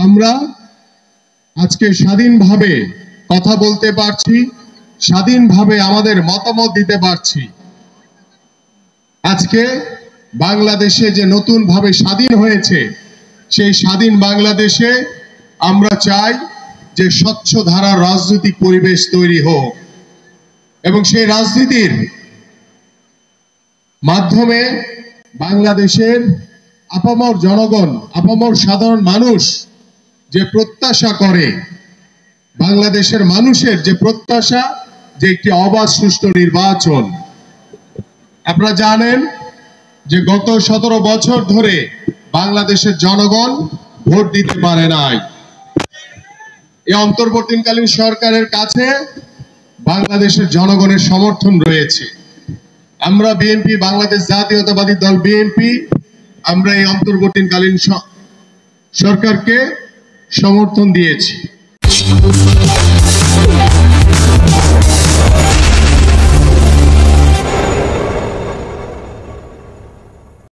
আমরা আজকে স্বাধীনভাবে কথা বলতে পারছি, স্বাধীনভাবে আমাদের মতামত দিতে পারছি। আজকে বাংলাদেশে যে নতুনভাবে স্বাধীন হয়েছে, সেই স্বাধীন বাংলাদেশে আমরা চাই যে স্বচ্ছ ধারার রাজনৈতিক পরিবেশ তৈরি হোক এবং সেই রাজনীতির মাধ্যমে বাংলাদেশের আপামর জনগণ, আপামর সাধারণ মানুষ যে প্রত্যাশা করে, বাংলাদেশের মানুষের যে প্রত্যাশা যে একটি অবাধ সুষ্ঠু নির্বাচন। আপনারা জানেন যে গত 17 বছর ধরে বাংলাদেশের জনগণ ভোট দিতে পারে নাই। এই অন্তর্বর্তীকালীন সরকারের কাছে বাংলাদেশের জনগণের সমর্থন রয়েছে। আমরা বিএনপি, বাংলাদেশ জাতীয়তাবাদী দল বিএনপি, আমরা এই অন্তর্বর্তীকালীন সরকারকে সমর্থন দিয়েছি।